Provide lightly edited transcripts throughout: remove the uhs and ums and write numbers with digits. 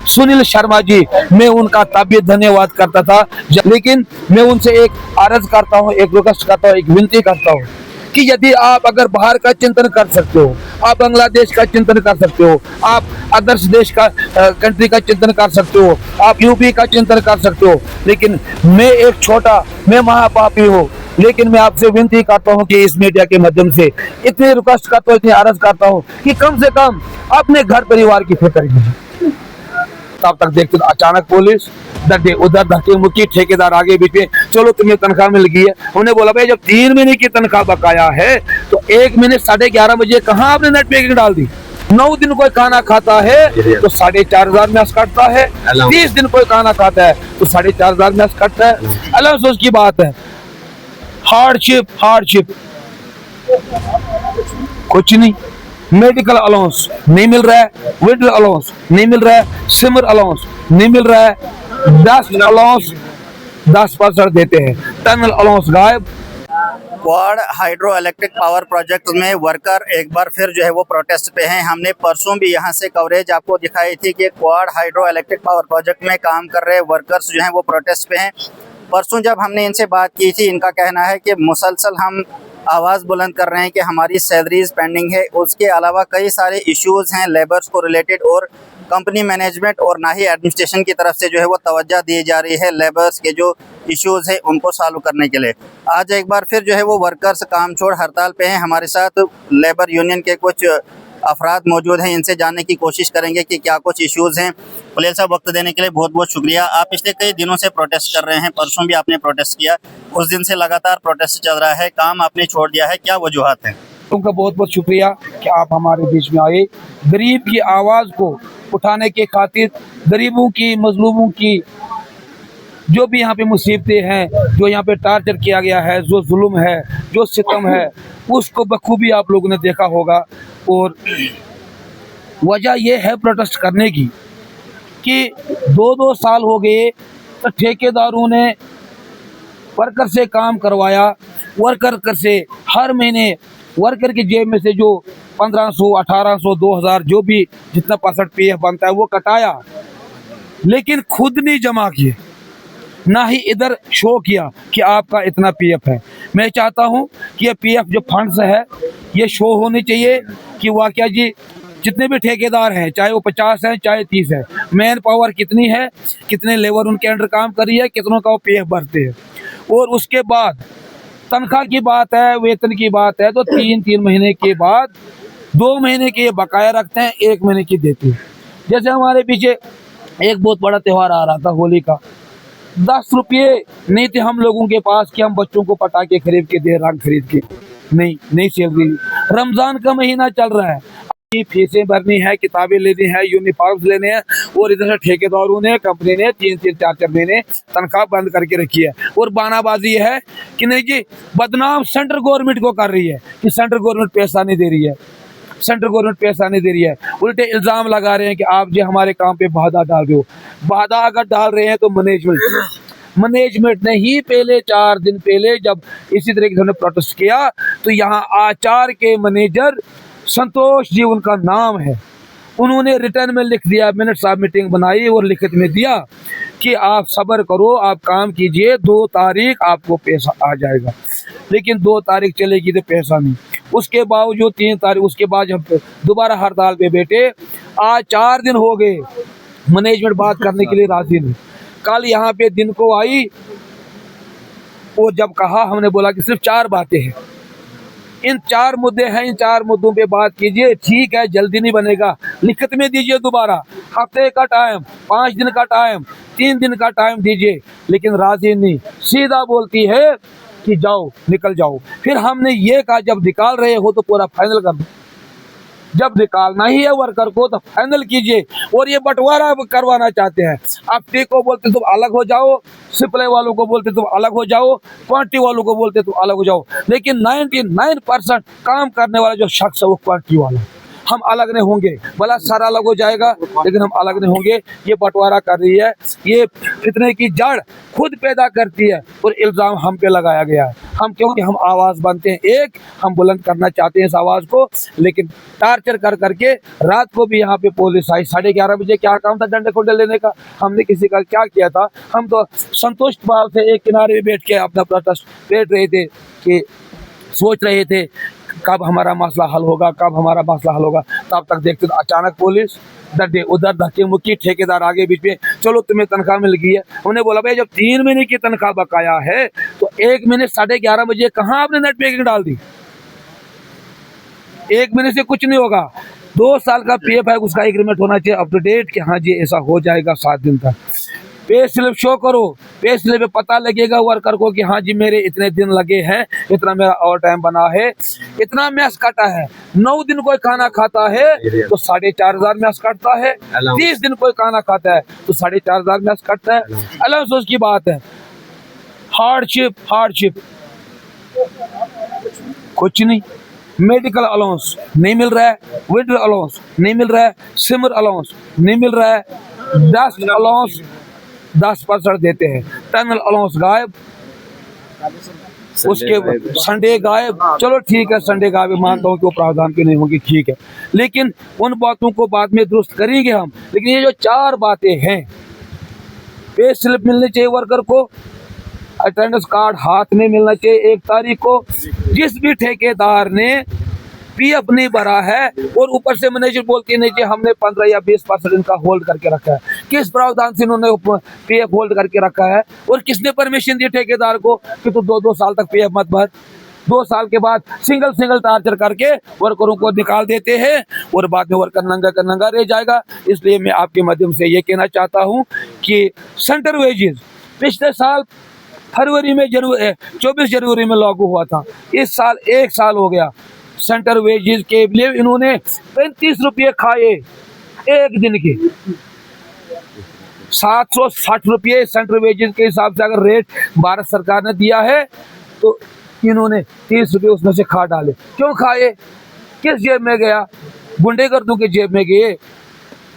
सुनील शर्मा जी, मैं उनका तब भी धन्यवाद करता था, लेकिन मैं उनसे एक अर्ज करता हूँ, एक रिक्वेस्ट करता हूँ, एक विनती करता हूँ कि यदि आप अगर बाहर का चिंतन कर सकते हो, आप बांग्लादेश का चिंतन कर सकते हो, आप अदर्स देश का कंट्री का चिंतन कर सकते हो, आप यूपी का चिंतन कर सकते हो, लेकिन मैं महापापी हूँ। लेकिन मैं आपसे विनती करता हूँ कि इस मीडिया के माध्यम से इतनी रिक्वेस्ट करता हूँ, इतनी अर्ज करता हूँ कि कम से कम अपने घर परिवार की फिक्र कीजिए। तब तक देखते अचानक पुलिस उधर धक्के मुक्की, ठेकेदार आगे बीच में, चलो तुम्हें तनख्वाह मिल गई है। हमने बोला भाई जब 3 महीने की तनख्वाह बकाया है तो 1 महीने 11:30 बजे कहाँ आपने नेट पैकिंग डाल दी? 9 दिन कोई खाना खाता है तो 4,500 मैस कटता है, 30 दिन कोई खाना खाता है तो 4,500 मैस कटता है। अलाउंस की बात है, हार्डशिप कुछ नहीं, मेडिकल अलाउंस नहीं मिल रहा है, विंटर अलाउंस नहीं मिल रहा है, समर अलाउंस नहीं मिल रहा है, 10 अलाउंस 10% देते हैं, टनल अलाउंस गायब। Quad hydro electric power project में वर्कर एक बार फिर जो है वो प्रोटेस्ट पे हैं। हमने परसों भी यहाँ से कवरेज आपको दिखाई थी कि quad hydro electric power project में काम कर रहे वर्कर्स जो हैं वो प्रोटेस्ट पे हैं। परसों जब हमने इनसे बात की थी, इनका कहना है कि मुसलसल हम आवाज़ बुलंद कर रहे हैं कि हमारी सैलरीज पेंडिंग है, उसके अलावा कई सारे इश्यूज़ हैं लेबर्स को रिलेटेड, और कंपनी मैनेजमेंट और ना ही एडमिनिस्ट्रेशन की तरफ से जो है वो तवज्जो दी जा रही है लेबर्स के जो इश्यूज़ है उनको सॉल्व करने के लिए। आज एक बार फिर जो है वो वर्कर्स काम छोड़ हड़ताल पे हैं। हमारे साथ लेबर यूनियन के कुछ अफराद मौजूद हैं, इनसे जानने की कोशिश करेंगे कि क्या कुछ इश्यूज़ हैं। पुलिस साहब, वक्त देने के लिए बहुत बहुत शुक्रिया। आप पिछले कई दिनों से प्रोटेस्ट कर रहे हैं, परसों भी आपने प्रोटेस्ट किया, उस दिन से लगातार प्रोटेस्ट चल रहा है, काम आपने छोड़ दिया है, क्या वजूहत हैं? उनका बहुत बहुत शुक्रिया कि आप हमारे बीच में आए। गरीब की आवाज़ को उठाने के खातिर, गरीबों की, मजलूमों की जो भी यहाँ पे मुसीबतें हैं, जो यहाँ पे टार्चर किया गया है, जो जुल्म है, जो सितम है, उसको बखूबी आप लोगों ने देखा होगा। और वजह यह है प्रोटेस्ट करने की कि 2-2 साल हो गए तो ठेकेदारों ने वर्कर से काम करवाया, वर्कर से हर महीने वर्कर की जेब में से जो 1500, 1800, 2000 जो भी जितना % पीएफ बनता है वो कटाया, लेकिन खुद नहीं जमा किए, ना ही इधर शो किया कि आपका इतना पीएफ है। मैं चाहता हूं कि ये पीएफ जो फंड्स है ये शो होनी चाहिए कि वाकया जी जितने भी ठेकेदार हैं, चाहे वो 50 हैं चाहे 30 है, मैन पावर कितनी है, कितने लेबर उनके अंडर काम कर रही है, कितनों का वो पीएफ भरते हैं। और उसके बाद तनख्वाह की बात है, वेतन की बात है, तो 3-3 महीने के बाद 2 महीने के बकाया रखते हैं, 1 महीने की देते हैं। जैसे हमारे पीछे एक बहुत बड़ा त्यौहार आ रहा था, होली का, 10 रुपये नहीं थे हम लोगों के पास कि हम बच्चों को पटाखे खरीद के दे, रंग खरीद के, नहीं सैलरी। रमजान का महीना चल रहा है, फीसें भरनी है, किताबें लेनी है, यूनिफॉर्म्स लेने हैं, और इधर से ठेकेदारों ने, कंपनी ने 3-3, 4-4 महीने तनख्वाह बंद करके रखी है। और बहानाबाजी है कि नहीं जी, बदनाम सेंट्रल गवर्नमेंट को कर रही है कि सेंट्रल गवर्नमेंट पैसा नहीं दे रही है, सेंट्रल गवर्नमेंट पैसा नहीं दे रही है। उल्टे इल्ज़ाम लगा रहे हैं कि आप जी हमारे काम पे बाधा डाल रहे हो। बाधा अगर डाल रहे हैं तो मैनेजमेंट ने ही पहले 4 दिन पहले जब इसी तरीके से उन्होंने प्रोटेस्ट किया तो यहाँ आचार के मैनेजर संतोष जी उनका नाम है, उन्होंने रिटर्न में लिख दिया, मिनट साहब मीटिंग बनाई और लिखित में दिया कि आप सब्र करो, आप काम कीजिए, 2 तारीख आपको पैसा आ जाएगा। लेकिन 2 तारीख चलेगी तो पैसा नहीं, उसके बावजूद 3 तारीख, उसके बाद हम दोबारा हड़ताल पे बैठे। आज 4 दिन हो गए, मैनेजमेंट बात करने के लिए राजी नहीं। कल यहाँ पे दिन को आई और जब कहा, हमने बोला कि सिर्फ 4 बातें हैं, इन 4 मुद्दे हैं, इन 4 मुद्दों पे बात कीजिए, ठीक है, जल्दी नहीं बनेगा, लिखित में दीजिए, दोबारा हफ्ते का टाइम, 5 दिन का टाइम, 3 दिन का टाइम दीजिए। लेकिन राजी नहीं, सीधा बोलती है कि जाओ, निकल जाओ। फिर हमने ये कहा जब निकाल रहे हो तो पूरा फाइनल कर दो, जब निकालना ही है वर्कर को तो फाइनल कीजिए। और ये बंटवारा करवाना चाहते हैं, आप टी को बोलते तुम अलग हो जाओ, सप्लाई वालों को बोलते तुम अलग हो जाओ, क्वांटिटी वालों को बोलते तुम अलग हो जाओ। लेकिन 99% काम करने वाला जो शख्स है वो क्वांटिटी वाला। हम अलग नहीं होंगे, भला सर अलग हो जाएगा लेकिन हम अलग नहीं होंगे। ये बंटवारा कर रही है, ये फितने की जड़ खुद पैदा करती है और इल्ज़ाम हम पे लगाया गया है। हम क्योंकि हम आवाज़ बनते हैं, एक हम बुलंद करना चाहते हैं इस आवाज़ को, लेकिन टार्चर कर करके रात को भी यहाँ पे पुलिस आई 11:30 बजे। क्या काम था डंडे खोडे लेने का? हमने किसी का क्या किया था? हम तो संतुष्ट भाव से एक किनारे में बैठ के अपना प्रोटेस्ट बैठ रहे थे कि सोच रहे थे कब हमारा मसला हल होगा, कब हमारा मसला हल होगा। तब तक देखते तो अचानक पुलिस उधर धक्के मुक्की, ठेकेदार आगे बीच में, चलो तुम्हें तनख्वाह मिल गई है। उन्हें बोला भाई जब 3 महीने की तनख्वाह बकाया है तो 1 महीने 11:30 बजे कहाँ आपने नेट पैकिंग डाल दी? 1 महीने से कुछ नहीं होगा। 2 साल का पीएफ है, उसका एग्रीमेंट होना चाहिए अप टू डेट कि हाँ जी ऐसा हो जाएगा 7 दिन तक। पे स्लिप शो करो, पे स्लिप में पता लगेगा वर्कर को कि हाँ जी मेरे इतने दिन लगे हैं, इतना मेरा ओवर टाइम बना है, इतना मैस काटा है। 9 दिन कोई खाना खाता है तो 4,500 मैस काटता है, 30 दिन कोई खाना खाता है तो 4,500 मैस काटता है। अलाउंस उसकी बात है। हार्डशिप कुछ नहीं, मेडिकल अलाउंस नहीं मिल रहा है, विंटर अलाउंस नहीं मिल रहा है, समर अलाउंस नहीं मिल रहा है, डस्ट अलाउंस 10% देते हैं, टनल अलाउंस गायब, उसके संडे गायब। चलो ठीक है, संडे गायब मानता हूँ कि वो प्रावधान की नहीं होगी, ठीक है, लेकिन उन बातों को बाद में दुरुस्त करेंगे हम। लेकिन ये जो 4 बातें हैं, पे स्लिप मिलनी चाहिए वर्कर को, अटेंडेंस कार्ड हाथ में मिलना चाहिए 1 तारीख को, जिस भी ठेकेदार ने पीएफ नहीं भरा है और ऊपर से मैनेजर बोलती नहीं कि हमने 15 या 20% इनका होल्ड करके रखा है। किस प्रावधान से इन्होंने पीएफ होल्ड करके रखा है और किसने परमिशन दी ठेकेदार को कि तू 2-2 साल तक पीएफ मत भर? 2 साल के बाद सिंगल टार्चर करके वर्करों को निकाल देते हैं और बाद में वर्कर नंगा का नंगा रह जाएगा। इसलिए मैं आपके माध्यम से ये कहना चाहता हूँ कि सेंटर वेजेस पिछले साल फरवरी में 24 जनवरी में लागू हुआ था, इस साल 1 साल हो गया। सेंटर वेजेस के लिए इन्होंने 35 रुपये खाए 1 दिन के, 760 रुपये सेंटर वेजेस के हिसाब से अगर रेट भारत सरकार ने दिया है तो इन्होंने 30 रुपये उसमें से खा डाले। क्यों खाए? किस जेब में गया? गुंडेगर्दों के जेब में गए।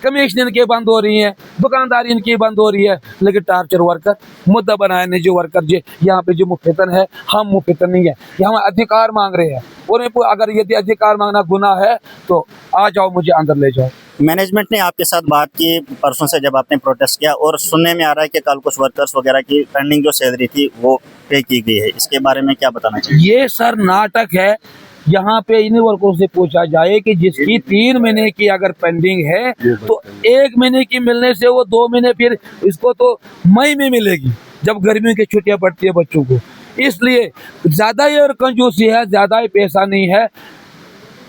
कमीशन इनकी बंद हो रही है, दुकानदारी इनकी बंद हो रही है, लेकिन टार्चर वर्कर मुद्दा बनाए नहीं। जो वर्कर जो यहाँ पे जो मुफ्तन है, हम मुफ्तन नहीं है, ये हम अधिकार मांग रहे हैं। और अगर यदि अधिकार मांगना गुनाह है तो आ जाओ, मुझे अंदर ले जाओ। मैनेजमेंट ने आपके साथ बात की परसों से जब आपने प्रोटेस्ट किया, और सुनने में आ रहा है कि कल कुछ वर्कर्स वगैरह की पेंडिंग जो सैलरी थी वो पे की गई है, इसके बारे में क्या बताना चाहिए? ये सर नाटक है। यहाँ पे इन वर्करों से पूछा जाए कि जिसकी 3 महीने की अगर पेंडिंग है तो 1 महीने की मिलने से वो 2 महीने फिर इसको तो मई में मिलेगी जब गर्मियों की छुट्टियां पड़ती है बच्चों को। इसलिए ज्यादा ये कंजूसी है, ज्यादा ही पैसा नहीं है।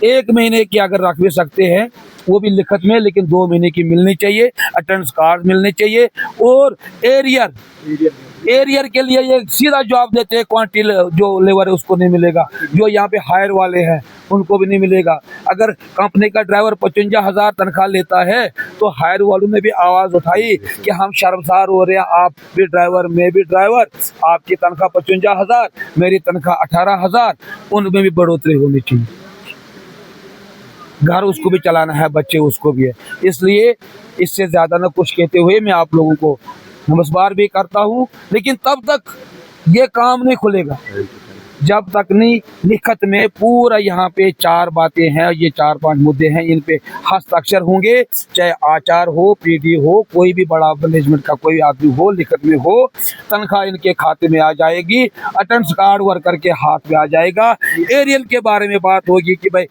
1 महीने की अगर रख भी सकते हैं वो भी लिखत में, लेकिन 2 महीने की मिलनी चाहिए, अटेंडेंस कार्ड मिलने चाहिए। और एरियर के लिए ये सीधा जॉब देते हैं, क्वांटिटी जो लेबर है उसको नहीं मिलेगा, जो यहाँ पे हायर वाले हैं उनको भी नहीं मिलेगा। अगर कंपनी का ड्राइवर 55,000 तनख्वाह लेता है तो हायर वालों ने भी आवाज़ उठाई कि हम शर्मसार हो रहे हैं, आप भी ड्राइवर मैं भी ड्राइवर, आपकी तनख्वाह 55,000 मेरी तनख्वाह 18,000, उनमें भी बढ़ोतरी होनी चाहिए। घर उसको भी चलाना है, बच्चे उसको भी है। इसलिए इससे ज़्यादा न कुछ कहते हुए मैं आप लोगों को नमस्कार भी करता हूँ, लेकिन तब तक ये काम नहीं खुलेगा जब तक नहीं लिखत में पूरा यहाँ पे 4 बातें हैं, ये 4-5 मुद्दे हैं, इन पे हस्ताक्षर होंगे, चाहे आचार हो, पीडी हो, कोई भी बड़ा मैनेजमेंट का कोई आदमी हो, लिखत में हो, तनख्वाह इनके खाते में आ जाएगी, अटेंडेंस कार्ड वर्कर के हाथ में आ जाएगा। एरियल के बारे में बात होगी कि भाई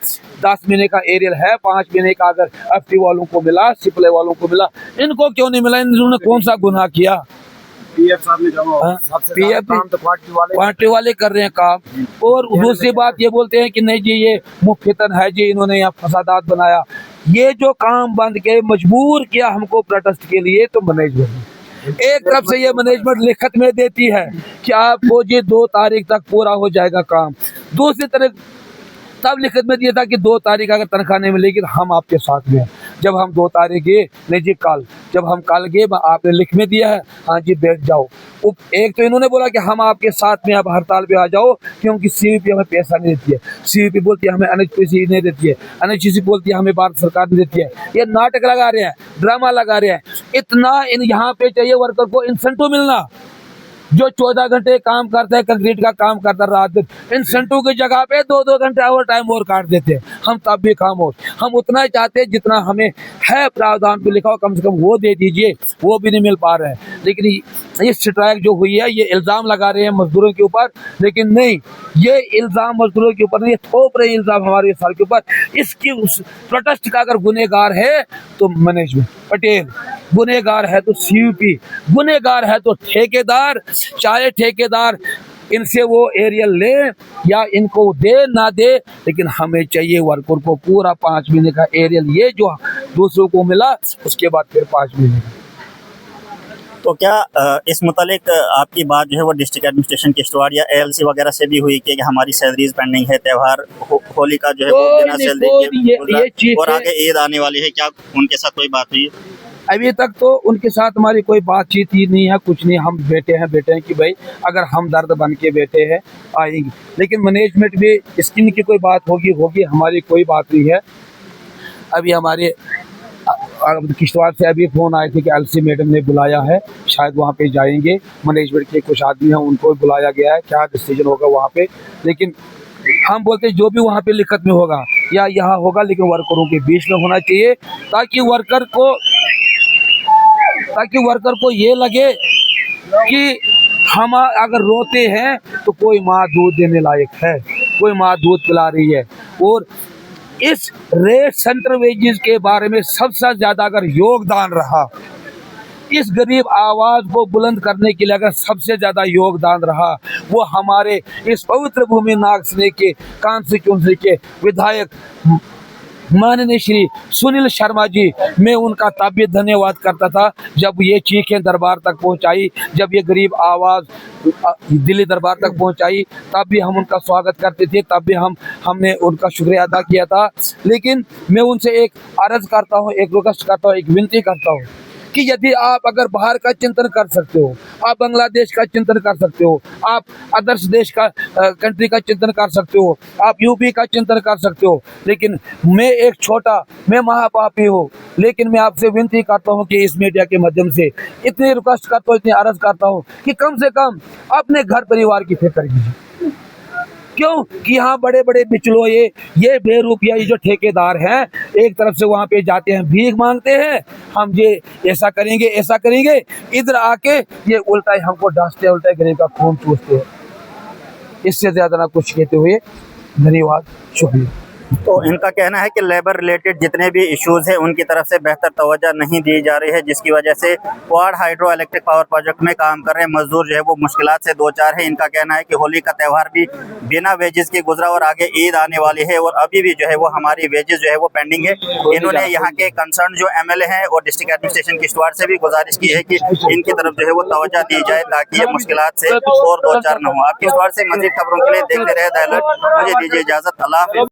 10 महीने का एरियल है, 5 महीने का अगर एफटी वालों को मिला, सिपले वालों को मिला, इनको क्यों नहीं मिला? इन्होंने कौन सा गुनाह किया? पीएफ साहब ने पीएफ काम तो पार्टी वाले कर रहे हैं काम। और दूसरी बात ये बोलते हैं कि नहीं जी ये मुफ्तन है जी, इन्होंने यहाँ फसादात बनाया। ये जो काम बंद के मजबूर किया हमको प्रोटेस्ट के लिए तो मैनेजमेंट, एक तरफ से ये मैनेजमेंट लिखत में देती है कि आपको जी 2 तारीख तक पूरा हो जाएगा काम, दूसरी तरफ तब लिखत में दिया था कि 2 तारीख अगर तनख्वाह नहीं मिलेगी तो हम आपके साथ में हैं। जब हम 2 तारीख गए, नहीं जी कल, जब हम कल गए आपने लिख में दिया है, हाँ जी बैठ जाओ। एक तो इन्होंने बोला कि हम आपके साथ में अब हड़ताल पे आ जाओ क्योंकि सीवीपी हमें पैसा नहीं देती है, सीवीपी बोलती है हमें एनएचपीसी नहीं देती है, एनएचपीसी बोलती है हमें भारत सरकार नहीं देती है। ये नाटक लगा रहे हैं, ड्रामा लगा रहे हैं। इतना इन यहाँ पे चाहिए वर्कर को इंसेंटिव मिलना, जो 14 घंटे काम करता है, कंक्रीट का काम करता है रात दिन, इंसेंटिव की जगह पे 2-2 घंटे ओवर टाइम और काट देते हैं। हम तब भी खामोश, हम उतना ही चाहते हैं जितना हमें है प्रावधान पे लिखा हो, कम से कम वो दे दीजिए, वो भी नहीं मिल पा रहा है। लेकिन ये स्ट्राइक जो हुई है, ये इल्ज़ाम लगा रहे हैं मजदूरों के ऊपर, लेकिन नहीं, ये इल्ज़ाम मजदूरों के ऊपर नहीं, थोप रहे इल्ज़ाम हमारे सर के ऊपर। इसकी उस प्रोटेस्ट का अगर गुनहगार है तो मैनेजमेंट पटेल, गुनहगार है तो सीयूपी, गुनहगार है तो ठेकेदार। चाहे ठेकेदार इनसे वो एरियल ले या इनको दे ना दे, लेकिन हमें चाहिए वर्कर को पूरा 5 महीने का एरियल, ये जो दूसरों को मिला उसके बाद फिर 5 महीने का। तो क्या इस मुतालिक आपकी बात जो है वो डिस्ट्रिक्ट एडमिनिस्ट्रेशन किश्तवाड़ या एएलसी वगैरह से भी हुई कि हमारी सैलरीज पेंडिंग है, त्यौहार होली का जो है वो बिना सैलरी के गुजरा और आगे ईद आने वाली है, क्या उनके साथ कोई बात हुई? अभी तक तो उनके साथ हमारी कोई बातचीत ही नहीं है, कुछ नहीं। हम बैठे हैं कि भाई अगर हम दर्द बन के बैठे हैं आएंगे, लेकिन मैनेजमेंट भी इसकी की कोई बात होगी, हमारी कोई बात नहीं है। अभी हमारे किश्तवाड़ से अभी फ़ोन आए थे कि एलसी मैडम ने बुलाया है, शायद वहाँ पे जाएंगे, मैनेजमेंट के कुछ आदमी हैं उनको बुलाया गया है, क्या डिसीजन होगा वहाँ पे। लेकिन हम बोलते हैं जो भी वहाँ पे लिखत में होगा या यहाँ होगा, लेकिन वर्करों के बीच में होना चाहिए, ताकि वर्कर को ये लगे कि हम अगर रोते हैं तो कोई माँ दूध देने लायक है, कोई माँ दूध पिला रही है। और इस रेट सेंटर वेजेस के बारे में सबसे ज़्यादा अगर योगदान रहा, इस गरीब आवाज़ को बुलंद करने के लिए अगर सबसे ज़्यादा योगदान रहा, वो हमारे इस पवित्र भूमि नागसने के कॉन्स्टिट्यूंसी के विधायक माननीय श्री सुनील शर्मा जी, मैं उनका तब भी धन्यवाद करता था जब ये चीखें दरबार तक पहुंचाई, जब ये गरीब आवाज़ दिल्ली दरबार तक पहुंचाई, तब भी हम उनका स्वागत करते थे, तब भी हमने उनका शुक्रिया अदा किया था। लेकिन मैं उनसे एक अर्ज़ करता हूं, एक रिक्वेस्ट करता हूं, एक विनती करता हूं कि यदि आप अगर बाहर का चिंतन कर सकते हो, आप बांग्लादेश का चिंतन कर सकते हो, आप अदर्स देश का कंट्री का चिंतन कर सकते हो, आप यूपी का चिंतन कर सकते हो, लेकिन मैं महापापी हूँ, लेकिन मैं आपसे विनती करता हूँ कि इस मीडिया के माध्यम से इतनी रिक्वेस्ट करता हूँ, इतनी अर्ज करता हूँ कि कम से कम अपने घर परिवार की फिक्र कीजिए। क्यों कि यहाँ बड़े बड़े बिचलो ये बेरुपया ये जो ठेकेदार हैं, एक तरफ से वहाँ पे जाते हैं भीख मांगते हैं, हम ये ऐसा करेंगे, इधर आके ये उल्टा ही हमको डांटते उल्टा गरीब का खून चूसते हैं। इससे ज़्यादा ना कुछ कहते हुए धन्यवाद, शुक्रिया। तो इनका कहना है कि लेबर रिलेटेड जितने भी इश्यूज़ हैं उनकी तरफ से बेहतर तवज्जो नहीं दी जा रही है, जिसकी वजह से quad hydro electric power project में काम कर रहे मजदूर जो है वो मुश्किलात से दो चार है। इनका कहना है कि होली का त्यौहार भी बिना वेजेस के गुजरा और आगे ईद आने वाली है और अभी भी जो है वो हमारी वेजेस जो है वो पेंडिंग है। इन्होंने यहाँ के कंसर्न जो MLA हैं और डिस्ट्रिक्ट एडमिनिस्ट्रेशन किश्तवाड़ से भी गुजारिश की है कि इनकी तरफ जो है वो तवज्जो दी जाए ताकि ये मुश्किलात से और दो चार न हो। आप किश्तवाड़ से मज़ीद खबरों के लिए देखते रहे द अलर्ट। मुझे दीजिए इजाज़त, अल्लाह हाफ़िज़।